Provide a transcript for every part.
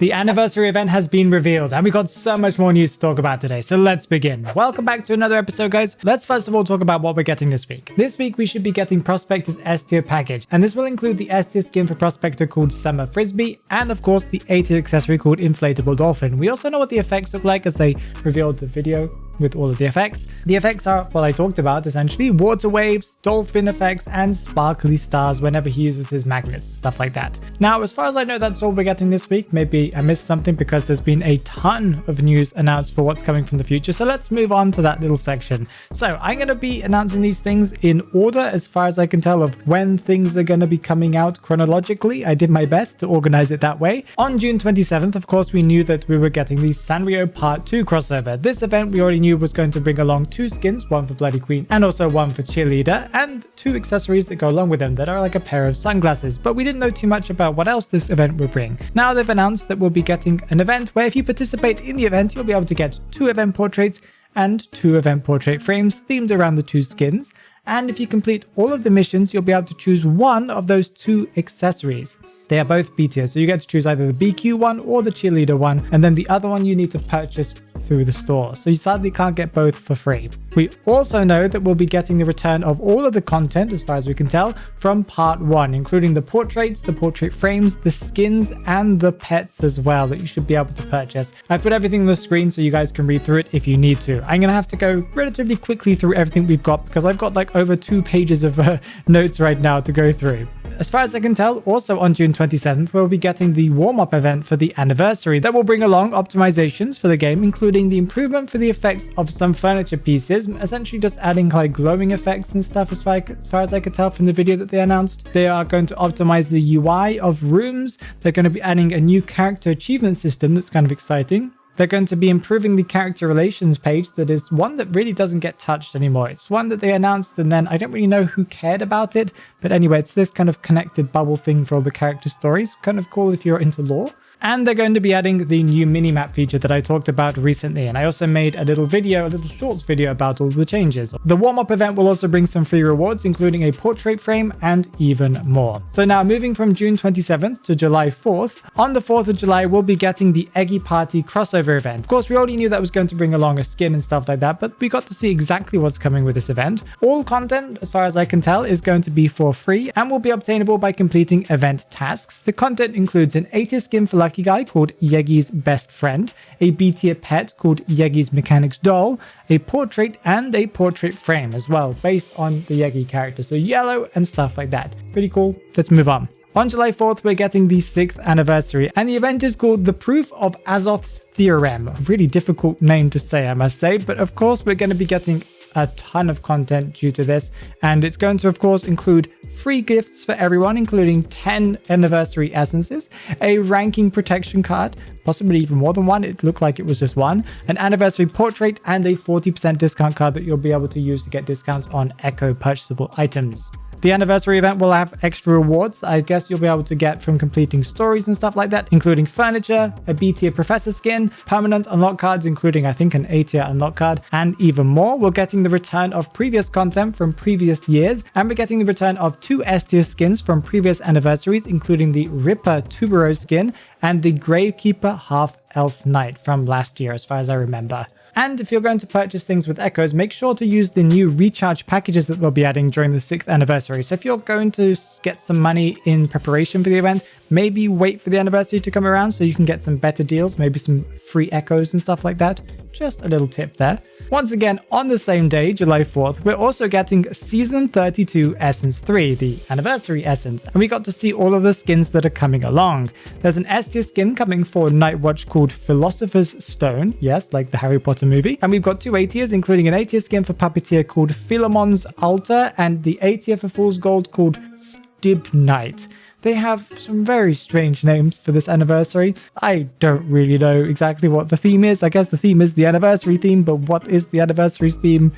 The anniversary event has been revealed and we got so much more news to talk about today, so let's begin. Welcome back to another episode, guys. Let's first of all talk about what we're getting this week. This week we should be getting Prospector's S Tier package, and this will include the S Tier skin for Prospector called Summer Frisbee, and of course the A Tier accessory called Inflatable Dolphin. We also know what the effects look like as they revealed the video with all of the effects. The effects are what I talked about, essentially water waves, dolphin effects, and sparkly stars whenever he uses his magnets, stuff like that. Now, as far as I know, that's all we're getting this week. Maybe I missed something because there's been a ton of news announced for what's coming from the future. So let's move on to that little section. So I'm going to be announcing these things in order as far as I can tell of when things are going to be coming out chronologically. I did my best to organize it that way. On June 27th, of course, we knew that we were getting the Sanrio Part 2 crossover. This event we already knew was going to bring along 2 skins, one for Bloody Queen and also one for Cheerleader, and 2 accessories that go along with them that are like a pair of sunglasses, but we didn't know too much about what else this event would bring. Now they've announced that we'll be getting an event where if you participate in the event, you'll be able to get 2 event portraits and 2 event portrait frames themed around the 2 skins, and if you complete all of the missions, you'll be able to choose one of those 2 accessories. They are both B tier, so you get to choose either the BQ one or the Cheerleader one, and then the other one you need to purchase through the store, so you sadly can't get both for free. We also know that we'll be getting the return of all of the content, as far as we can tell, from part 1, including the portraits, the portrait frames, the skins, and the pets as well that you should be able to purchase. I've put everything on the screen so you guys can read through it if you need to. I'm gonna have to go relatively quickly through everything we've got because I've got like over 2 pages of notes right now to go through. As far as I can tell, also on June 27th, we'll be getting the warm-up event for the anniversary that will bring along optimizations for the game, including the improvement for the effects of some furniture pieces, essentially just adding like glowing effects and stuff as far as I could tell from the video that they announced. They are going to optimize the UI of rooms. They're going to be adding a new character achievement system that's kind of exciting. They're going to be improving the character relations page that is one that really doesn't get touched anymore. It's one that they announced and then I don't really know who cared about it. But anyway, it's this kind of connected bubble thing for all the character stories. Kind of cool if you're into lore. And they're going to be adding the new minimap feature that I talked about recently. And I also made a little shorts video about all the changes. The warm-up event will also bring some free rewards, including a portrait frame and even more. So now moving from June 27th to July 4th, on the 4th of July, we'll be getting the Eggy Party crossover event. Of course, we already knew that was going to bring along a skin and stuff like that, but we got to see exactly what's coming with this event. All content, as far as I can tell, is going to be for free and will be obtainable by completing event tasks. The content includes an A tier skin for Lucky Guy called Yeggy's Best Friend, a B tier pet called Yeggy's Mechanics Doll, a portrait and a portrait frame as well, based on the Yeggy character, so yellow and stuff like that. Pretty cool. Let's move on. On July 4th, we're getting the 6th anniversary, and the event is called The Proof of Azoth's Theorem. A really difficult name to say, I must say, but of course we're going to be getting a ton of content due to this, and it's going to of course include free gifts for everyone, including 10 anniversary essences, a ranking protection card, possibly even more than one, it looked like it was just one, an anniversary portrait, and a 40% discount card that you'll be able to use to get discounts on Echo purchasable items. The anniversary event will have extra rewards that I guess you'll be able to get from completing stories and stuff like that, including furniture, a B tier professor skin, permanent unlock cards, including I think an A tier unlock card, and even more. We're getting the return of previous content from previous years, and we're getting the return of 2 S tier skins from previous anniversaries, including the Ripper Tubero skin and the Gravekeeper Half Elf Knight from last year, as far as I remember. And if you're going to purchase things with Echoes, make sure to use the new recharge packages that they'll be adding during the 6th anniversary. So if you're going to get some money in preparation for the event, maybe wait for the anniversary to come around so you can get some better deals, maybe some free Echoes and stuff like that. Just a little tip there. Once again, on the same day, July 4th, we're also getting Season 32 Essence 3, the Anniversary Essence, and we got to see all of the skins that are coming along. There's an S tier skin coming for Nightwatch called Philosopher's Stone, yes, like the Harry Potter movie, and we've got 2 A tiers, including an A tier skin for Puppeteer called Philemon's Altar, and the A tier for Fool's Gold called Stib Knight. They have some very strange names for this anniversary. I don't really know exactly what the theme is. I guess the theme is the anniversary theme, but what is the anniversary theme?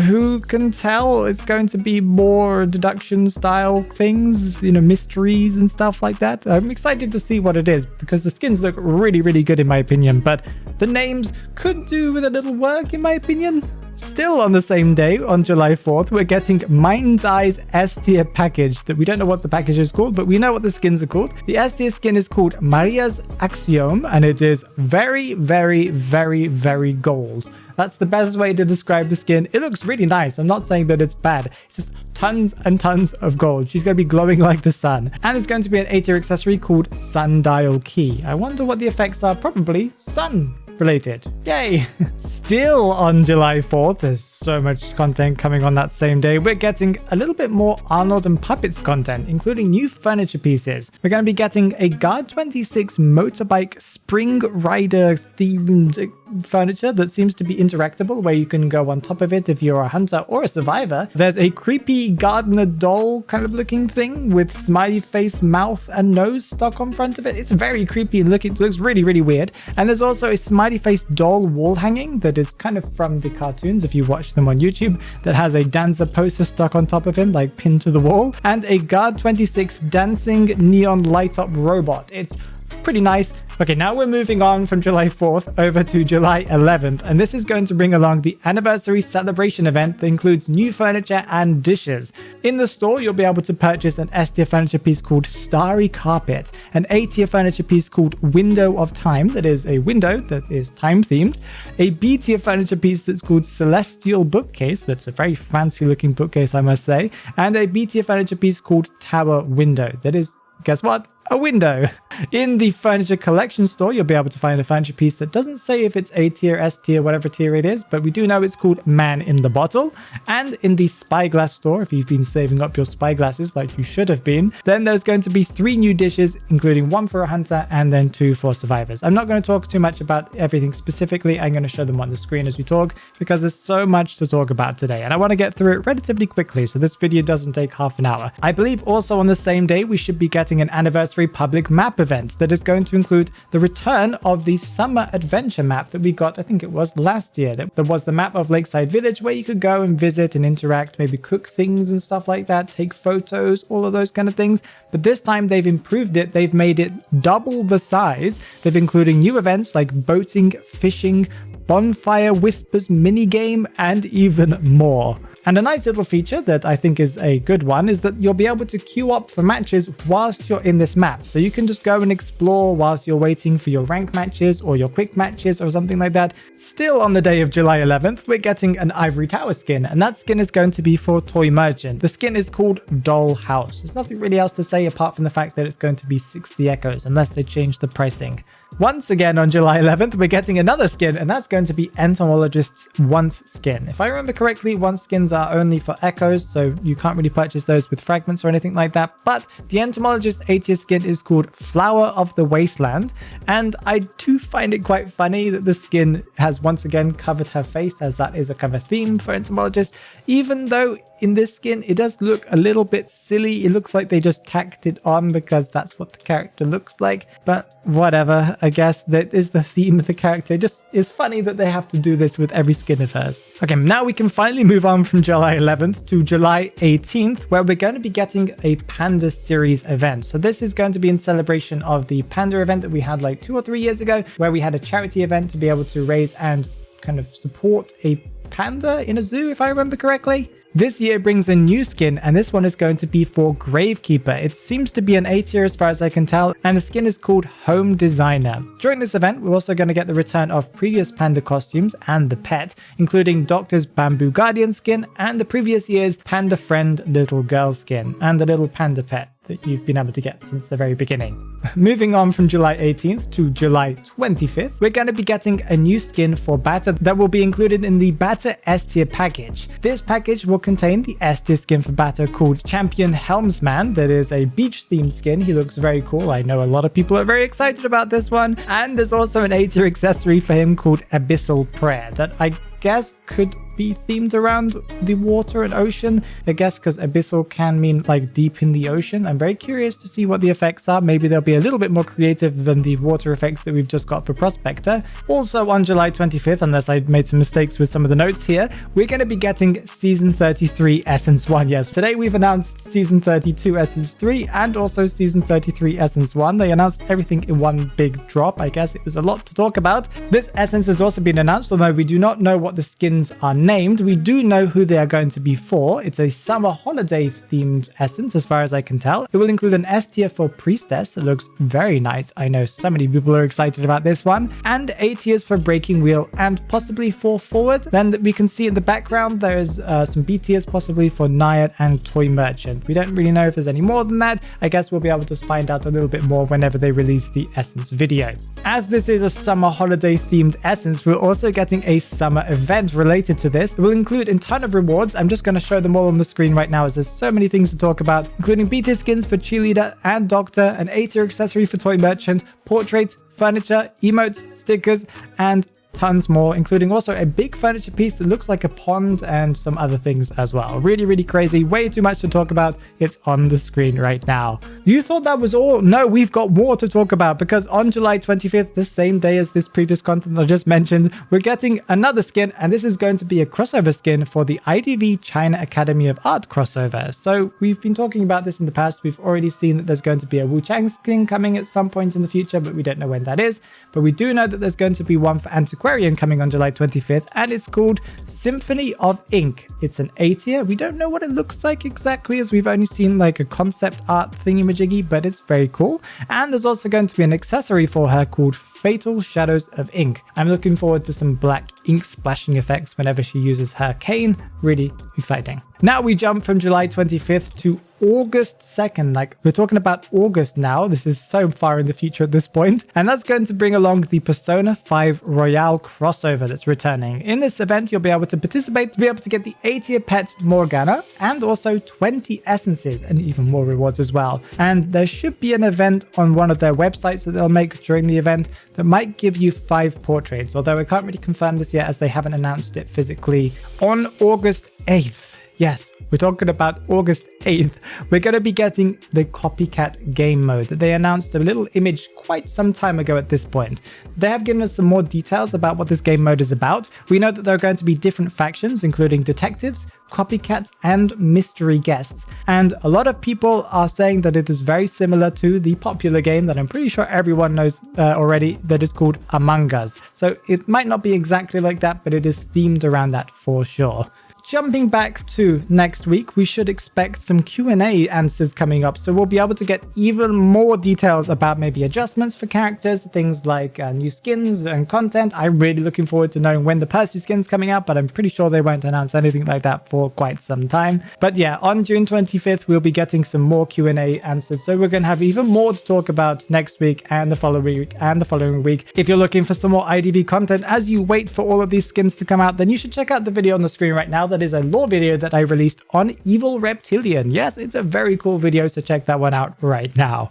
Who can tell? It's going to be more deduction style things, you know, mysteries and stuff like that. I'm excited to see what it is because the skins look really, really good in my opinion, but the names could do with a little work in my opinion. Still on the same day, on July 4th, we're getting Mind's Eye's S Tier package that we don't know what the package is called, but we know what the skins are called. The S Tier skin is called Maria's Axiom, and it is very, very, very, very gold. That's the best way to describe the skin. It looks really nice. I'm not saying that it's bad. It's just tons and tons of gold. She's going to be glowing like the sun. And it's going to be an A-tier accessory called Sundial Key. I wonder what the effects are. Probably sun related. Yay! Still on July 4th, there's so much content coming on that same day. We're getting a little bit more Arnold and Puppets content, including new furniture pieces. We're going to be getting a Guard 26 motorbike spring rider themed furniture that seems to be interactable, where you can go on top of it if you're a hunter or a survivor. There's a creepy gardener doll kind of looking thing with smiley face, mouth and nose stuck on front of it. It's very creepy looking. It looks really, really weird. And there's also a smiley face doll wall hanging that is kind of from the cartoons if you watch them on YouTube, that has a dancer poster stuck on top of him, like pinned to the wall, and a Guard 26 dancing neon light up robot. It's pretty nice. Okay, now we're moving on from July 4th over to July 11th, and this is going to bring along the anniversary celebration event that includes new furniture and dishes. In the store, you'll be able to purchase an S-tier furniture piece called Starry Carpet, an A-tier furniture piece called Window of Time, that is a window that is time themed, a B-tier furniture piece that's called Celestial Bookcase, that's a very fancy looking bookcase I must say, and a B-tier furniture piece called Tower Window, that is, guess what? A window. In the furniture collection store, you'll be able to find a furniture piece that doesn't say if it's A tier, S tier, whatever tier it is, but we do know it's called Man in the Bottle. And in the spyglass store, if you've been saving up your spyglasses like you should have been, then there's going to be 3 new dishes, including 1 for a hunter and then 2 for survivors. I'm not going to talk too much about everything specifically. I'm going to show them on the screen as we talk, because there's so much to talk about today, and I want to get through it relatively quickly, so this video doesn't take half an hour. I believe also on the same day, we should be getting an anniversary public map event that is going to include the return of the summer adventure map that we got, I think it was last year. That was the map of Lakeside Village, where you could go and visit and interact, maybe cook things and stuff like that, take photos, all of those kind of things. But this time they've improved it. They've made it double the size. They've including new events like boating, fishing, bonfire whispers minigame, and even more. And a nice little feature that I think is a good one is that you'll be able to queue up for matches whilst you're in this map. So you can just go and explore whilst you're waiting for your rank matches or your quick matches or something like that. Still on the day of July 11th, we're getting an Ivory Tower skin, and that skin is going to be for Toy Merchant. The skin is called Doll House. There's nothing really else to say apart from the fact that it's going to be 60 echoes, unless they change the pricing. Once again on July 11th, we're getting another skin, and that's going to be Entomologist's Want skin. If I remember correctly, Want skins are only for echoes, so you can't really purchase those with fragments or anything like that. But the Entomologist A-tier skin is called Flower of the Wasteland, and I do find it quite funny that the skin has once again covered her face, as that is a kind of theme for Entomologist, even though in this skin it does look a little bit silly. It looks like they just tacked it on because that's what the character looks like, but whatever. I guess that is the theme of the character. Just it's funny that they have to do this with every skin of hers. Okay, now we can finally move on from July 11th to July 18th, where we're going to be getting a Panda series event. So this is going to be in celebration of the Panda event that we had like 2 or 3 years ago, where we had a charity event to be able to raise and kind of support a panda in a zoo, if I remember correctly. This year brings a new skin, and this one is going to be for Gravekeeper. It seems to be an A tier as far as I can tell, and the skin is called Home Designer. During this event, we're also going to get the return of previous panda costumes and the pet, including Doctor's Bamboo Guardian skin and the previous year's Panda Friend Little Girl skin, and the little panda pet that you've been able to get since the very beginning. Moving on from July 18th to July 25th, we're going to be getting a new skin for Batter that will be included in the Batter S Tier package. This package will contain the S Tier skin for Batter called Champion Helmsman. That is a beach themed skin. He looks very cool. I know a lot of people are very excited about this one. And there's also an A tier accessory for him called Abyssal Prayer that I guess could be themed around the water and ocean. I guess because abyssal can mean like deep in the ocean. I'm very curious to see what the effects are. Maybe they'll be a little bit more creative than the water effects that we've just got for Prospector. Also on July 25th, unless I made some mistakes with some of the notes here, we're going to be getting Season 33 Essence 1. Yes, today we've announced Season 32 Essence 3 and also Season 33 Essence 1. They announced everything in one big drop. I guess it was a lot to talk about. This Essence has also been announced, although we do not know what the skins are named. We do know who they are going to be for. It's a summer holiday themed essence as far as I can tell. It will include an S tier for Priestess that looks very nice. I know so many people are excited about this one. And A tiers for Breaking Wheel and possibly for Forward. Then we can see in the background there's some B tiers possibly for Naiad and Toy Merchant. We don't really know if there's any more than that. I guess we'll be able to find out a little bit more whenever they release the essence video. As this is a summer holiday themed essence, we're also getting a summer event related to this. It will include a ton of rewards. I'm just going to show them all on the screen right now as there's so many things to talk about, including B tier skins for Cheerleader and Doctor, an A tier accessory for Toy Merchant, portraits, furniture, emotes, stickers, and tons more, including also a big furniture piece that looks like a pond and some other things as well. Really, really crazy. Way too much to talk about. It's on the screen right now. You thought that was all? No, we've got more to talk about because on July 25th, the same day as this previous content I just mentioned, we're getting another skin, and this is going to be a crossover skin for the IDV China Academy of Art crossover. So we've been talking about this in the past. We've already seen that there's going to be a Wu Chang skin coming at some point in the future, but we don't know when that is. But we do know that there's going to be one for Antiquarian coming on July 25th, and it's called Symphony of Ink. It's an A tier. We don't know what it looks like exactly, as we've only seen like a concept art thingy-majiggy, but it's very cool. And there's also going to be an accessory for her called Fatal Shadows of Ink. I'm looking forward to some black ink splashing effects whenever she uses her cane. Really exciting. Now we jump from July 25th to August 2nd. Like, we're talking about August now. This is so far in the future at this point. And that's going to bring along the Persona 5 Royale crossover that's returning. In this event, you'll be able to participate to be able to get the A tier pet Morgana and also 20 essences and even more rewards as well. And there should be an event on one of their websites that they'll make during the event that might give you 5 portraits, although I can't really confirm this yet as they haven't announced it physically. On August 8th, yes, we're talking about August 8th, we're going to be getting the Copycat game mode that they announced a little image quite some time ago at this point. They have given us some more details about what this game mode is about. We know that there are going to be different factions, including detectives, copycats, and mystery guests. And a lot of people are saying that it is very similar to the popular game that I'm pretty sure everyone knows already, that is called Among Us. So it might not be exactly like that, but it is themed around that for sure. Jumping back to next week, we should expect some Q&A answers coming up, so we'll be able to get even more details about maybe adjustments for characters, things like new skins and content. I'm really looking forward to knowing when the Percy skin's coming out, but I'm pretty sure they won't announce anything like that for quite some time. But yeah, on June 25th, we'll be getting some more Q&A answers, so we're going to have even more to talk about next week and the following week and the following week. If you're looking for some more IDV content as you wait for all of these skins to come out, then you should check out the video on the screen right now. That is a lore video that I released on Evil Reptilian. Yes, it's a very cool video, so check that one out right now.